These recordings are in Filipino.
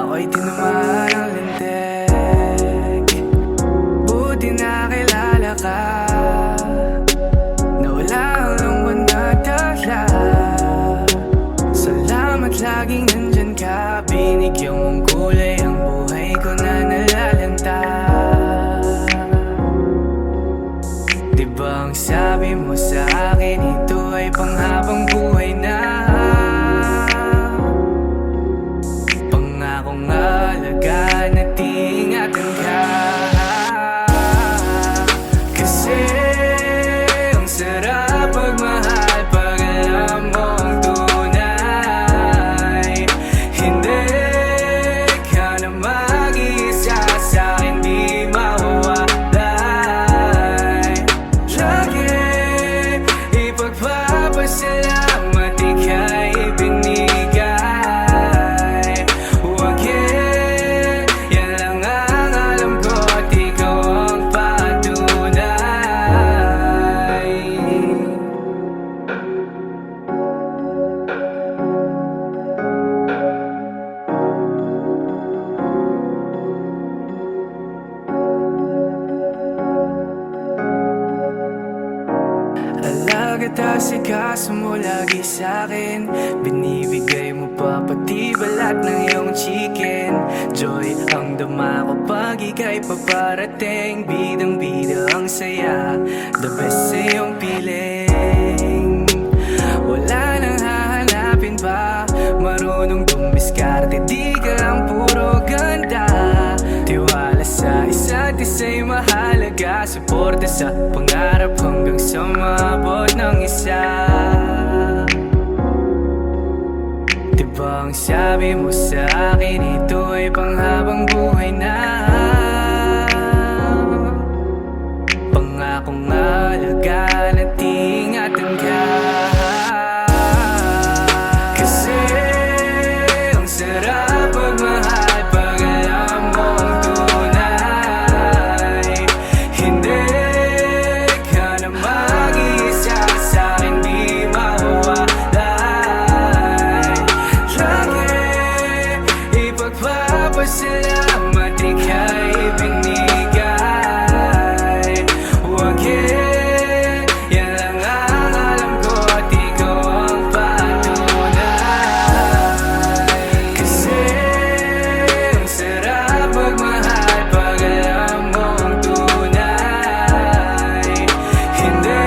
Ako'y tinamaan ng lintik. Buti nakilala ka, nawala ang lungkot na dala. Salamat laging nandyan ka, binigyan mong kulay ang buhay ko na nalalanta. Diba ang sabi mo sa akin, ito ay panghabang buhay na. Pangakong alagaan at ingatan ka. Kasi ang sarap magmahal pag alam mong tunay. Hindi ka na mag-iisa sa'kin, di mawawalay. Lagi ipagpapasalamat ika'y binigay. Huwag yan lang ang alam ko at ikaw ang patunay. Alaga asikaso mo lagi sa'kin, binibigay mo pa pati balat ng iyong chicken. Joy ang dama ko pag ika'y paparating, bidang-bida ang saya, the best sa iyong piling. Wala nang hahanapin pa, marunong dumiskarte, di ka lang puro ganda. Tiwala sa isa't isa'y mahalaga, suporta sa pangarap hanggang sa maabot ng isa. Diba ang sabi mo sa akin, ito ay panghabang buhay na. Pangakong alagaan at ingatan ka. Kasi ang sarap magmahal pag alam mong tunay. Hindi ka na mag-iisa sa'kin, di mawawalay. Lagi ipagpapasalamat ika'y binigay. Huwag yan lang ang alam ko at ikaw ang patunay. Kasi ang sarap magmahal pag alam mong tunay. Hindi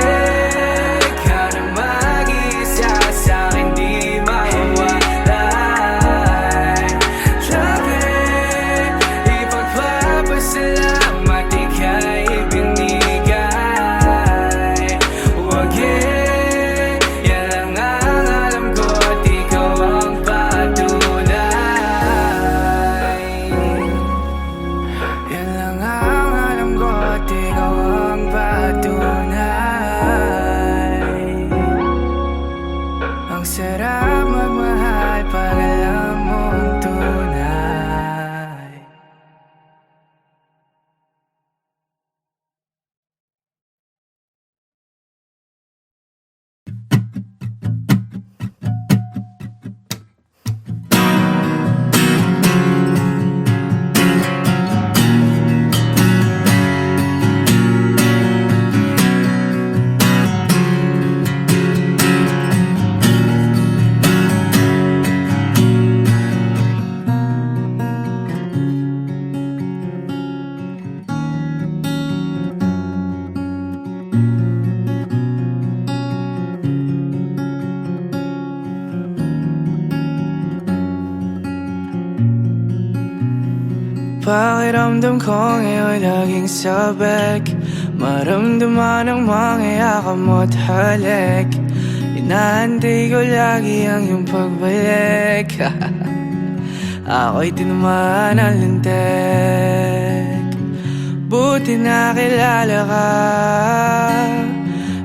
ka na mag-iisa sa'kin, di mawawalay. Lagi ipagpapasalamat ika'y binigay. Huwag yan lang ang alam ko at ikaw ang patunay. Yan lang ang alam ko at ikaw ang patunay. Ang sarap magmahal pag alam mong tunay. Pakiramdam ko ngayon laging sabik, maramdaman ang mga yakap mo't halik. Inaantay ko lagi ang iyong pagbalik. Ako'y tinamaan ng lintik. Buti nakilala ka,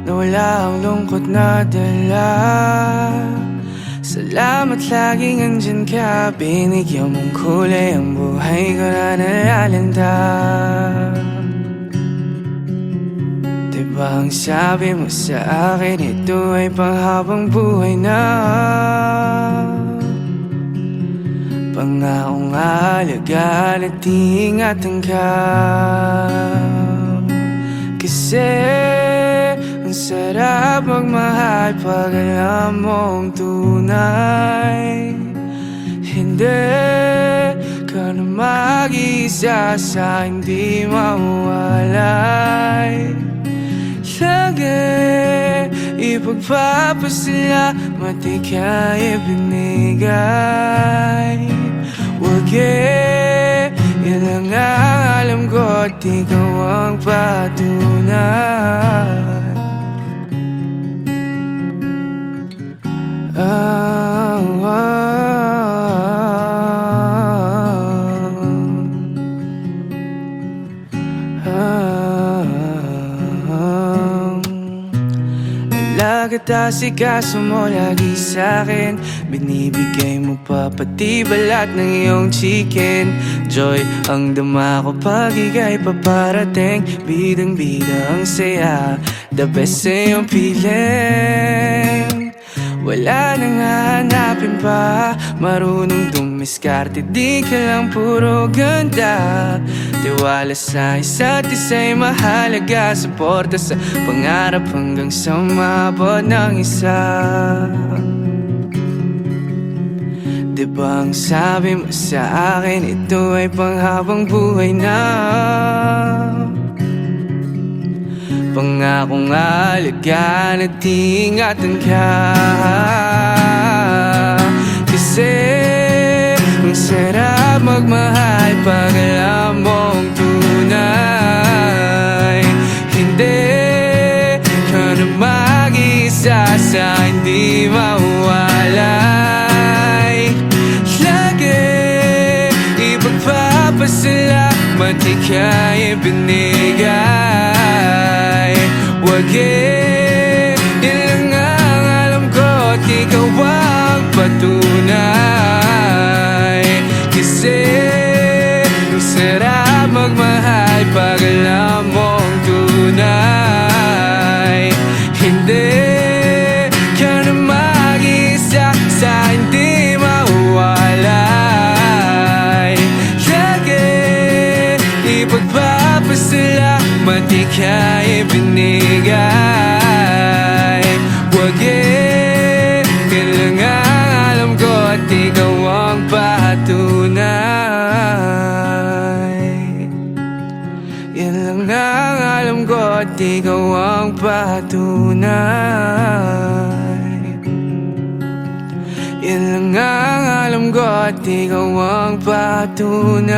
nawala ang lungkot na dala. Salamat laging andyan ka, binigyan mong kulay ang buhay ko na nalalanta. Diba ang sabi mo sa akin, ito ay panghabang buhay na. Pangaong alagaan at ingatan ka. Kasi ang sarap magmahal pag alam mong tunay. Hindi ka na mag-isa sa hindi mawalay. Lagi ipagpapasalamat ika'y ibinigay. Wag yan lang ang alam ko at ikaw ang patunay. Nagkatasigaso mo lagi sa'kin. Binibigay mo pa pati balat ng iyong chicken. Joy ang dama ko pag ika'y paparating. Bidang-bida ang saya, the best sa iyong piling. Wala nang hahanapin pa, marunong dumiskarte, di ka lang puro ganda. Tiwala sa isa't isa'y mahalaga, suporta sa pangarap hanggang sa maabot ng isa. Diba ang sabi mo sa akin, ito ay panghabang buhay na. Pangakong alagaan at ingatan ka. Kasi ang sarap magmahal pag alam mong tunay. Hindi ka na mag-isa sa hindi mawalay. Lagi ipagpapasalamat ika'y ibinigay. Wag yan lang ang alam ko at ikaw ang patunay. Kasi ang sarap magmahal pag alam mong tunay. Hindi ka na mag-isa sa hindi mawalay. Lagi ipagpapasalamat ika'y ibinigay. Wag yan lang ang alam ko at ikaw ang patunay. Yan lang ang alam ko at ikaw ang patunay. Yan lang ang alam ko at ikaw ang patunay.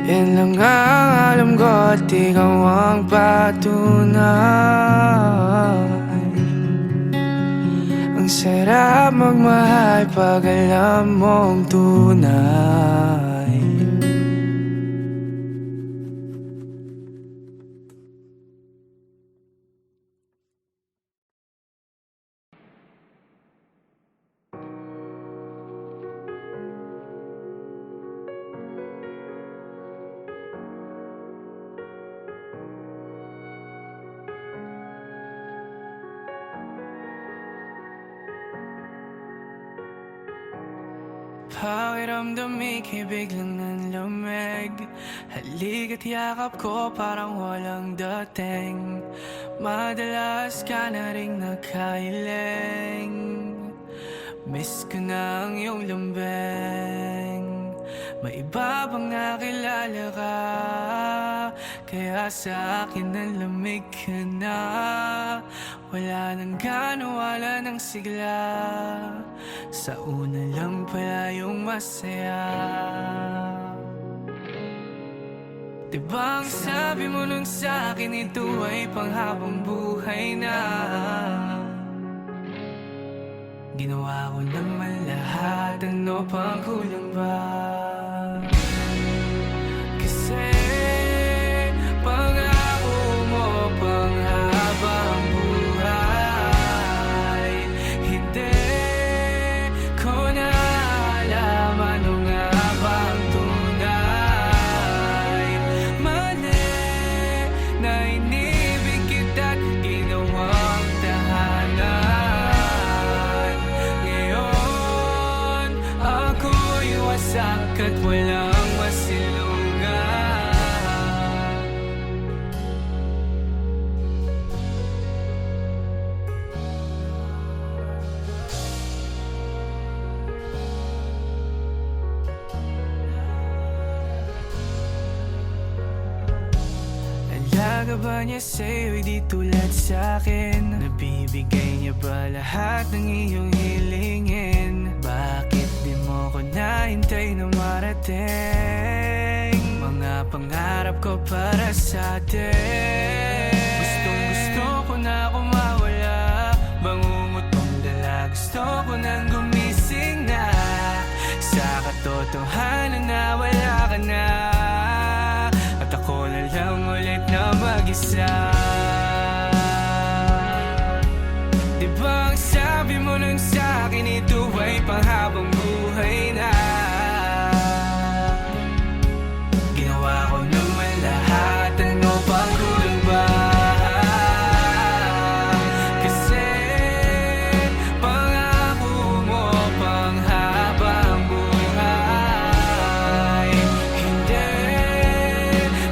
Yan lang ang alam ko at ikaw ang patunay. Ang sarap magmahal pag alam mong tunay. Pakiramdam ika'y biglang nanlamig. Halika't yakap ko parang walang dating. Madalas ka na ring nakahiling. Miss ko na ang iyong lambing. May iba bang nakilala ka? Kaya sa akin ang lamig ka na. Wala nang gano, wala nang sigla. Sa una lang pala yung masaya. Diba ang sabi mo nung sa'kin, ito ay panghabang buhay na. Ginawa ko naman lahat, ano pang kulang ba? Kasi pangako mo panghabang buhay. Hindi ko na alam ano nga bang tunay. Mali na inibig kita't ginawang tahanan. Ngayon wasak at walang masilungan. Alaga ba niya sa'yo, di tulad sa'kin? Nabibigay niya ba lahat ng iyong hilingin? Bakit di mo ko nahintay na marating? Mga pangarap ko para sa'tin. Gustong gusto ko na kumawala, bangungot mong dala, gusto ko nang gumising na. Sa katotohanan na wala ka na, at ako na lang ulit na mag-isa. Di ba ang sabi mo nang sa'kin, ito ay panghabang buhay na? Ginawa ko naman lahat, ano pang kulang ba? Kasi pangako mo panghabang buhay. Hindi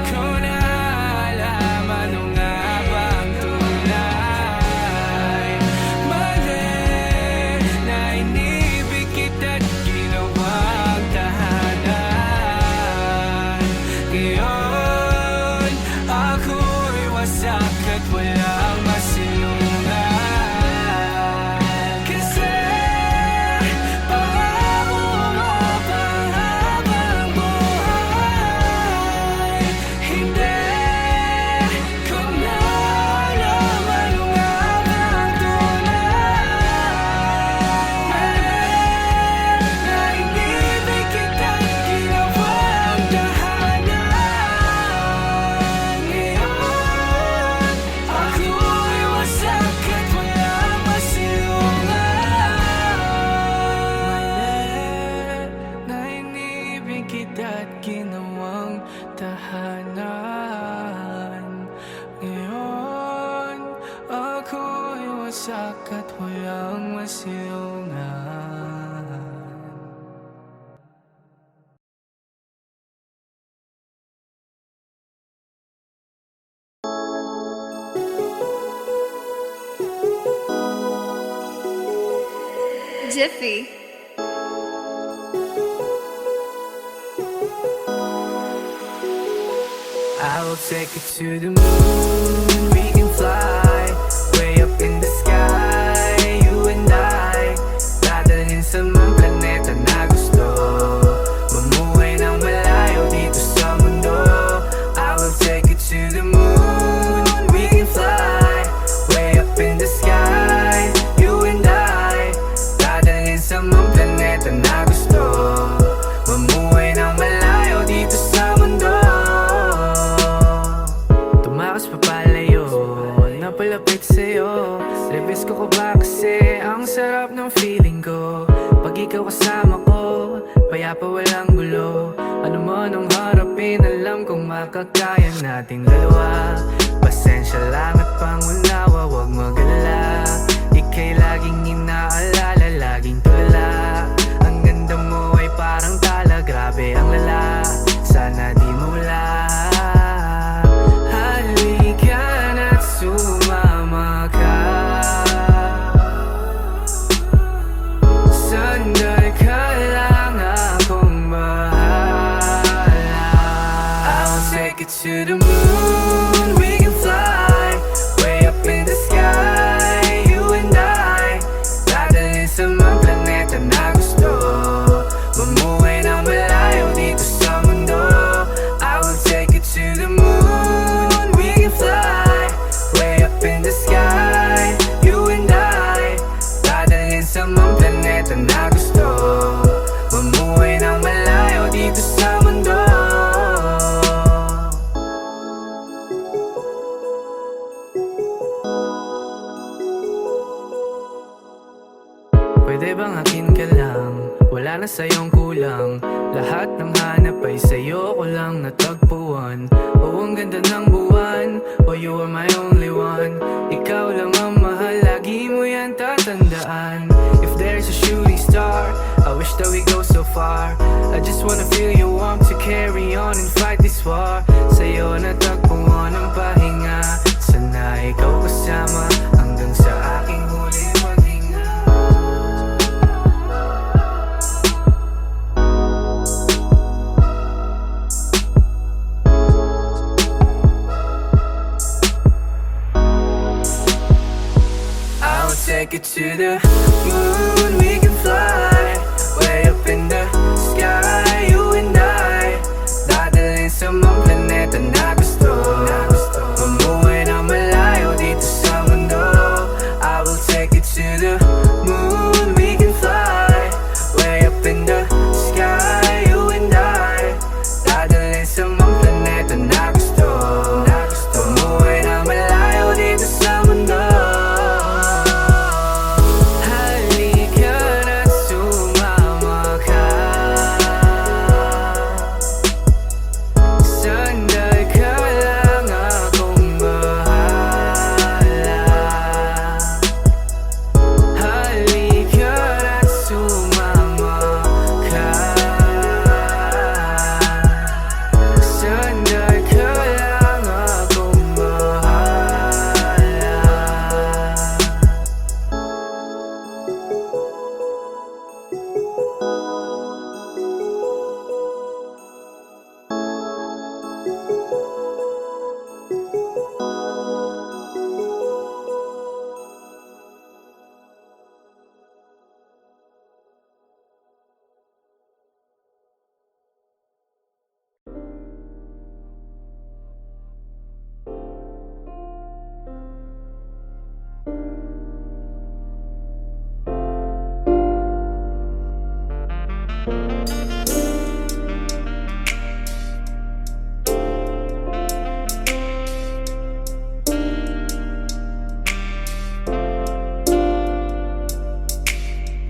ko na alam ano nga bang tunay. Mali na inibig kita't ginawang tahanan. Ngayon ako'y wasak at walang masilungan. Kasi pangako mo panghabang buhay. Hindi ko na alam ano nga bang tunay. Mali na inibig kita't ginawang tahanan. Ngayon ako'y wasak at walang masilungan. Mali na inibig kita't ginawang tahanan. Ngayon ako'y wasak at walang masilungan. Jiffy. I will take you to the moon. We can fly way up in the sky. You and I, dadalhin sa mga planeta na gusto. Mamuhay ng malayo dito sa mundo. I will take you to the moon. We can fly way up in the sky. You and I, dadalhin sa mga planeta na gusto. Mamuhay ng malayo dito sa mundo. Tumakas pa palayo, napalapit sa'yo. Rebes ko ba kasi ang sarap ng feeling ko. Pag ikaw kasama ko, payapa walang gulo. Ano man ang harapin, alam kong makakaya nating dalawa. Pasensya lang at pangunawa, wag mag-alala. Ika'y laging inaalala, laging tulala. Ang ganda mo ay parang tala, grabe ang lala. Sana di mawala. Halika na't sumama ka. Sandal ka lang, akong bahala. I'll take you to the moon. We can fly way up in the sky. You and I, dadalhin sa mga planeta na gusto. Mamuhay ng malayo dito sa mundo. I will take you to the moon. We can fly way up in the sky. You and I, dadalhin sa mga planeta na gusto. Mamuhay ng malayo dito sa mundo. Pwede bang akin ka lang? Wala na sa'yong kulang. Lahat ng hanap ay sa'yo ko lang natagpuan. Oh, ang ganda ng buwan. Oh, you are my only one. Ikaw lang ang mahal, lagi mo yan tatandaan. If there's a shooting star, I wish that we go so so far. I just wanna feel your warmth to carry on and fight this war. Sa'yo natagpuan ang pahinga, sana ikaw kasama hanggang sa aking huli maghinga. I'll take it to the moon, we can fly way up in the sky, you and I. Dadalhin sa mga planeta na gusto, mamuhay na malayo dito sa mundo. I will take it to the moon, we can fly way up in the sky, you and I. Dadalhin sa mga planeta na gusto, mamuhay na malayo dito sa mundo.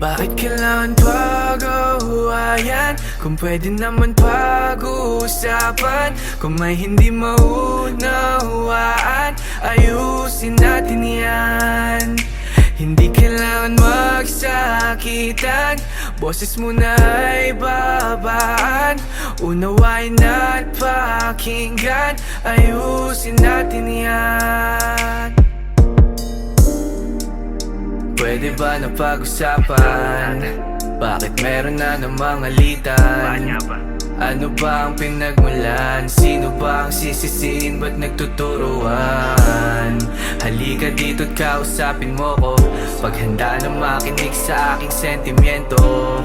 Bakit kailangan pag-awayan kung pwede naman pag-uusapan? Kung may hindi maunawaan, ayusin natin yan. Hindi kailangan magsakitan, boses mo na ay babaan. Unawain at pakinggan, ayusin natin yan. Pwede ba na pag-usapan? Bakit meron na namang alitan? Ano ba ang pinagmulan? Sino ba ang sisisiin? Ba't nagtuturuan? Halika dito't kausapin mo ko, paghanda na makinig sa aking sentimiento.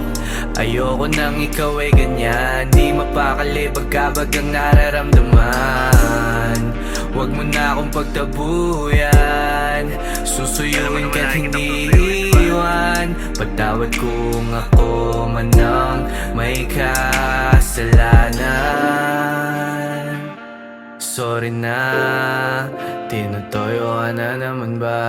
Ayoko nang ikaw ay ganyan, di mapakali pagkabagang nararamdaman. Huwag mo na akong pagtabuyan, susuyuin ka't hindi iwan. Patawad kung ako man ang may kasalanan. Sorry na, tinutoyo ka na naman ba?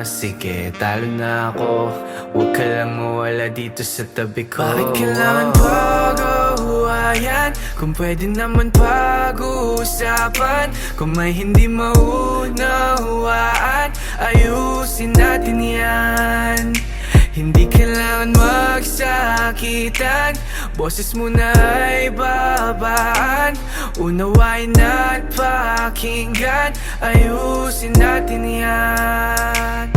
Sige, talo na ako, huwag ka lang mawala dito sa tabi ko. Bakit kailangan pag-awayan kung pwede naman pag-uusapan? Kung may hindi maunawaan, ayusin natin yan. Hindi kailangan magsakitan, boses mo na ay babaan. Unawain at pakinggan, ayusin natin yan.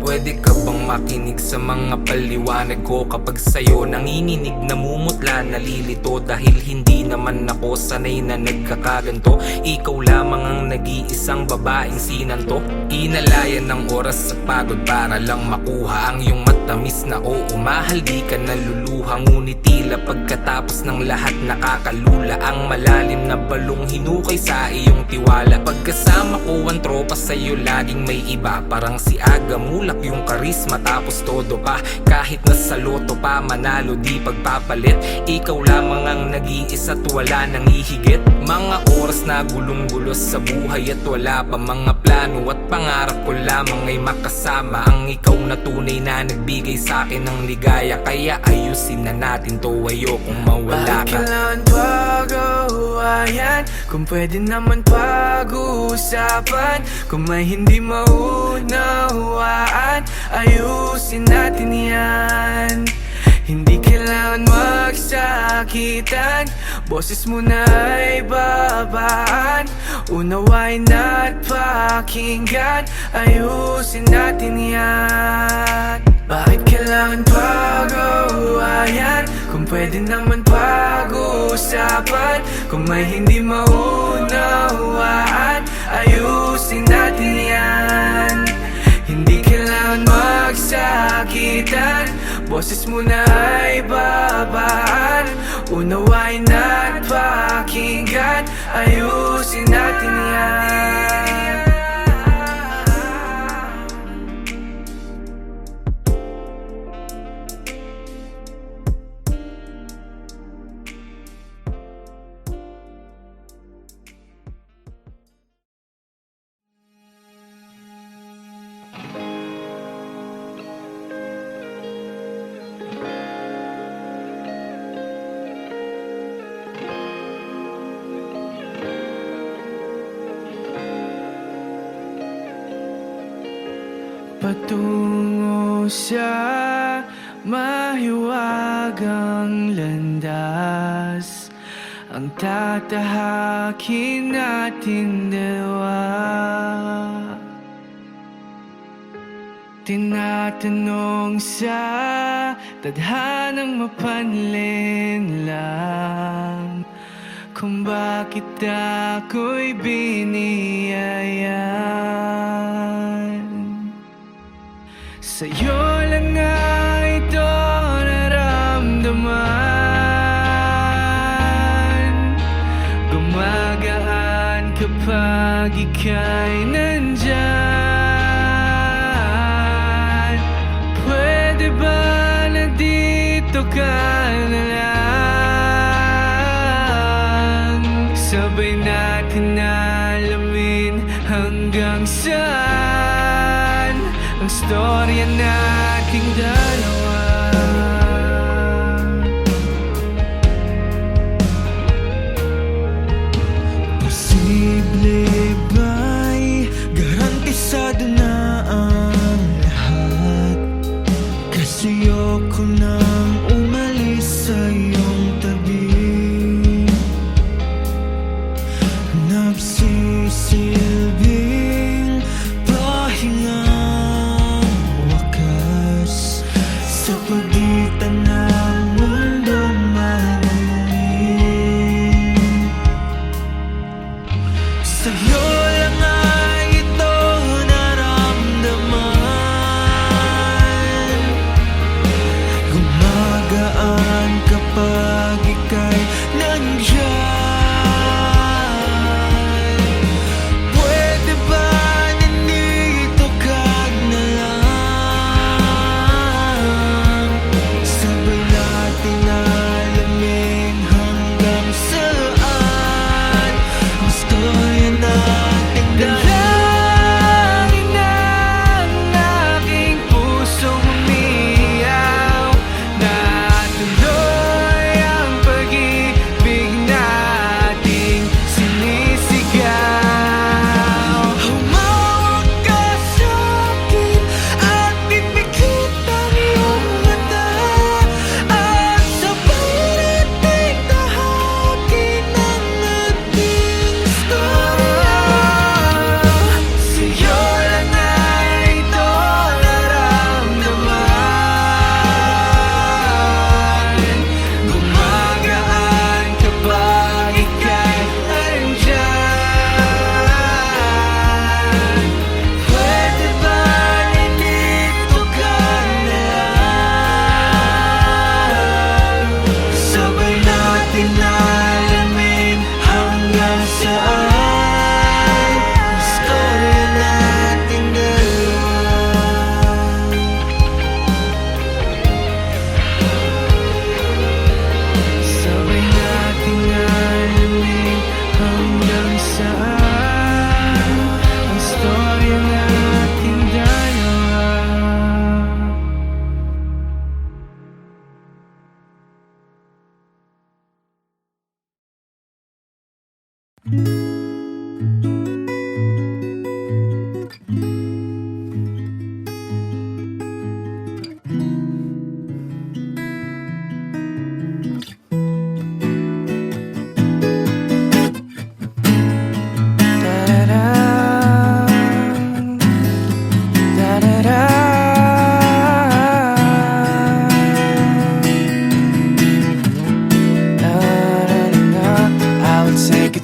Pwede ka bang makinig sa mga paliwanag ko? Kapag sa'yo nanginginig, namumutla, nalilito. Dahil hindi naman ako sanay na nagkakaganto. Ikaw lamang ang nag-iisang babaeng sinanto. Inalayan ng oras sa pagod para lang makuha ang iyong matamis na oo. Mahal, di ka naluluha, ngunit tila pagkatapos ng lahat nakakalula. Ang malalim na balong hinukay sa iyong tiwala. Pagkasama ko ang tropa, sa'yo laging may iba. Parang si Aga, mulak yung karisma, tapos todo pa. Kahit nasa loto pa, manalo di pagpapalit. Ikaw lamang ang nag-iisa't wala nang ihigit. Mga oras na gulong-gulo sa buhay at wala pa mga plano at pangarap ko lamang ay makasama ang ikaw na tunay na nagbigay sa'kin ng ligaya. Kaya ayusin na natin to, ayokong mawala Bakit ka. kailangan pag-awayan kung pwede naman pag-uusapan? Kung may hindi maunawaan, ayusin natin yan. Hindi kailangan kailangan magsakitan. Boses mo na ay babaan. Unawain at pakinggan. Ayusin natin yan. Bakit kailangan pag-awayan kung pwede naman pag-usapan? Kung may hindi maunawaan, ayusin natin yan. Hindi kailangan magsakitan. Boses mo na ay babaan. Unawain at pakinggan. Ayusin natin yan. Patungo sa mahiwagang landas ang tatahakin natin dalawa. Tinatanong sa tadhanang mapanlin lang kung bakit ako'y biniyayan. Sa'yo lang nga ito naramdaman. Gumagaan kapag ika'y nandyan. Pwede ba na dito ka na lang? Sabay natin alamin hanggang saan ang storya nating dalawa. Posible ba'y garantisado na ang lahat? Kasi ayoko nang umalis sa iyong tabi. Nagsisilbing pahingang wakas sa pagitan ng mundong malamig. Sa'yo lang ay ito naramdaman. Gumagaan kapag ika'y nandyan. Pwede ba nandito ka na lang? Sabay natin alamin hanggang saan ang storya nating Dalangin ng aking pusong umiyaw na tuloy ang pag-ibig nating sinisigaw. Humawak ka sa'kin at pipikit ang iyong mata, at sabay nating tahakin ang ating storya. Sa'yo lang ay ito naramdaman. Gumagaan kapag ika'y andyan. Pwede ba nandito ka na lang? Sabay natin alamin hanggang saan ang storya nating dalawa. Sabay nating alamin hanggang saan ang storya nating dalawa.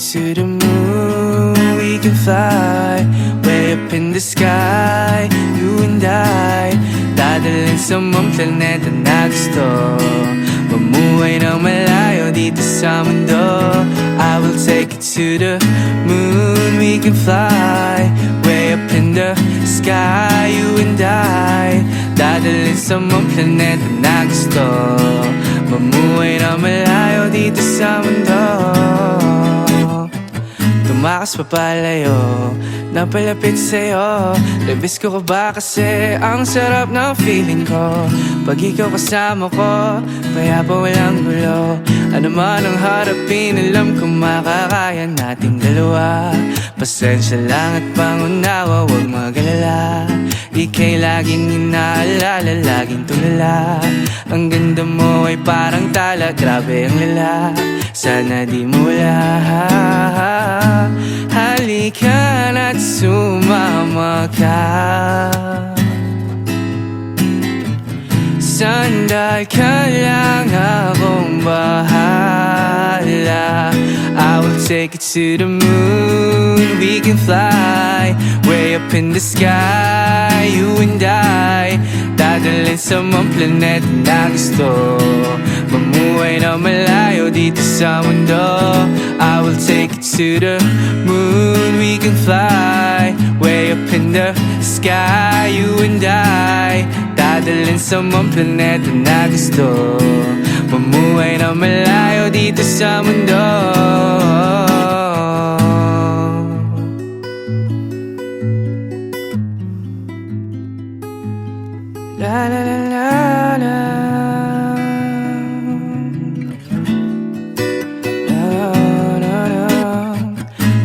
to the moon, we can fly way up in the sky, you and I. Dadalhin sa mga planeta na gusto, mamuhay ng malayo dito sa mundo. I will take you to the moon, we can fly way up in the sky, you and I. Dadalhin sa mga planeta na gusto, mamuhay ng malayo dito sa mundo. Tumakas pa palayo, napalapit sa'yo. Labis ko ka ba kasi ang sarap ng feeling ko pag ikaw kasama ko, payapa walang gulo. Ano man ang harapin, alam kong makakaya nating dalawa. Pasensya lang at pangunawa, huwag magalala. Ika'y laging inaalala, laging tulala. Ang ganda mo ay parang tala, grabe ang lala. Sana di mo wala. Halika na't sumama ka. Sandal ka lang, akong bahala. I will take you to the moon, we can fly way up in the sky, you and I. Dadalhin sa mga planeta na gusto, mamuhay na malayo dito sa mundo. I will take you to the moon, we can fly way up in the sky, you and I. Dadalhin sa mga planeta na gusto, mamuhay na malayo dito sa mundo. La la la la la.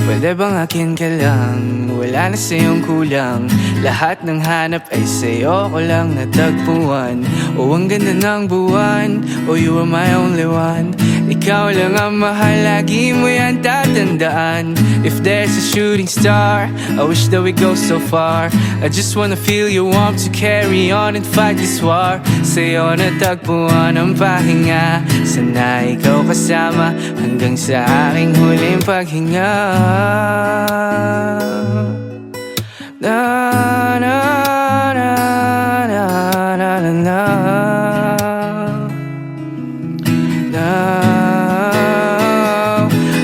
Pwede bang akin ka lang, wala na sa'yong kulang. Lahat ng hanap ay sa'yo ko lang natagpuan. O ang ganda ng buwan, oh you are my only one. Ikaw lang ang mahal, lagi mo yan tatandaan. If there's a shooting star, I wish that we go so far. I just wanna feel your warmth to carry on and fight this war. Sa'yo natagpuan ang pahinga, sana ikaw kasama hanggang sa aking huling paghinga. Na na na na na na na.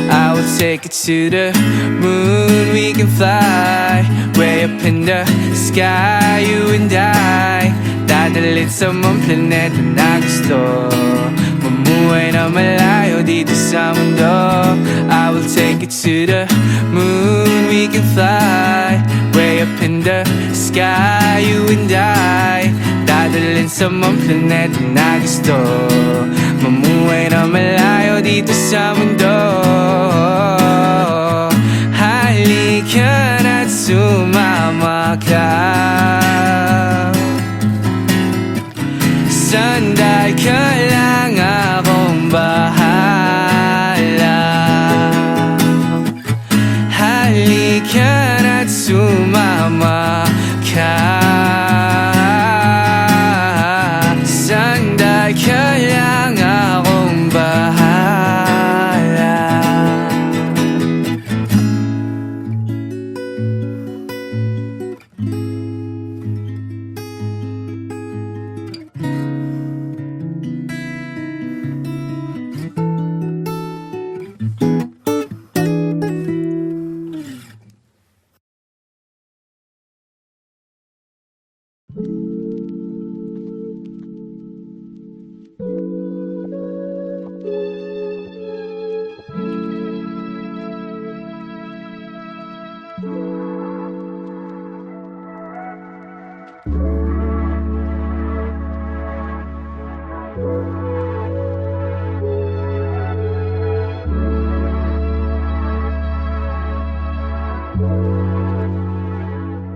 I will take you to the moon, we can fly way up in the sky, you and I. Dadalhin sa mga planeta na gusto, mamuhay na malayo dito sa mundo. I will take you to the moon, we can fly way up in the sky, you and I. Dadalhin sa mga planeta na gusto, mamuhay na malayo dito sa mundo. Halika na't sumama ka. Sandal ka lang, akong bahala. Halika na't sumama ka. Sandal ka lang, akong bahala.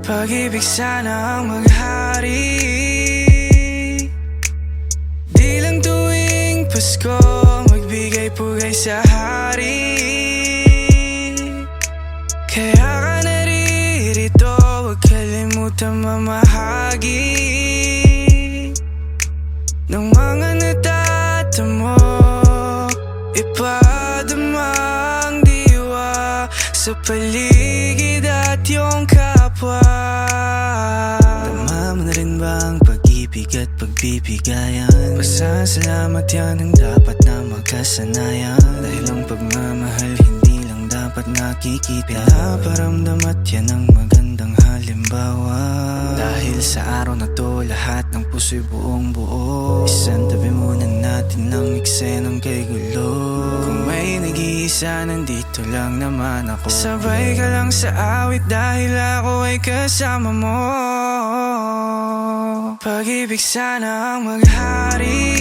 Pag-ibig sana ang maghari, di lang tuwing Pasko magbigay-pugay sa hari. Kaya ka naririto, huwag kalimutan mamahagi ng mga natatamo, ipadama ang diwa sa paligid at iyong kapwa. Tama mo na rin ba ang pag-ibig at pagbibigayan? Pasasalamat yan ang dapat na magkasanayan. Dahil ang pagmamahal hindi lang dapat nakikita, pinaparamdam at yan ang magandang halimbawa. Dahil sa araw na to, lahat ng puso'y buong buo. Isantabi muna natin ang eksenang kay gulo. Kung may nag-iisa, nandito lang naman ako. Sabay ka lang sa awit dahil ako ay kasama mo. Pag-ibig sana ang maghari,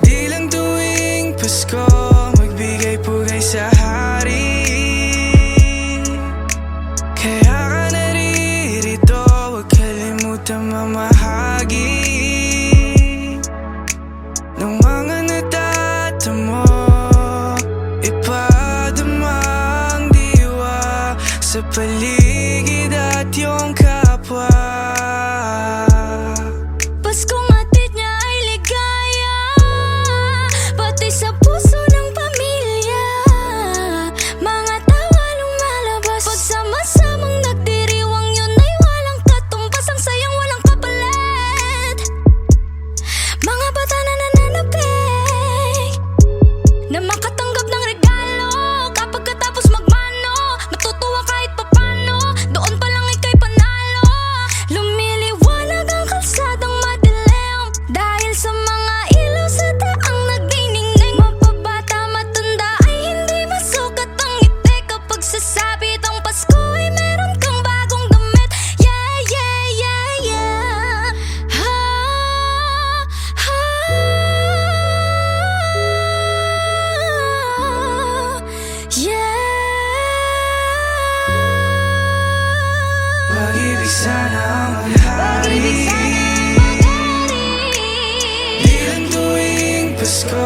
di lang tuwing Pasko magbigay pugay sa hari. Kaya ka naririto, huwag kalimutan mamahagi ng mga natatamo. Ipadama ang diwa sa paligid at iyong kapwa. Paskong hatid niya ay ligaya, pati sa puso ng pamilya. Mga tawa lumalabas pag sama-samang nagdiriwang, yun ay walang katumbas. Ang sayang walang kapalit. Mga bata na nananapik na makatanggap ng regalo. Kapag katapos magmano, matutuwa kahit papano. Doon pa lang ika'y panalo. Lumiliwanag ang kalsadang madilim dahil sa mga ilaw sa daang nagniningning. Mapabata, matanda ay hindi masukat ang ngiti kapag sasabit ang Pasko ay meron kang bagong damit. Yeah, yeah, yeah, yeah. Ha, ha. Yeah. Pag-ibig sana ang maghari, Pag-ibig sana ang di lang tuwing Pasko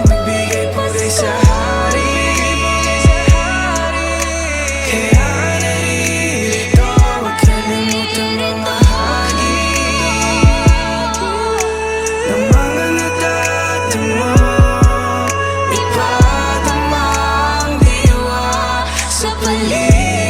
magbigay pugay sa hari. Kaya ka naririto, huwag kalimutan mamahagi ng mga natatamo. Ipadama ang diwa sa paligid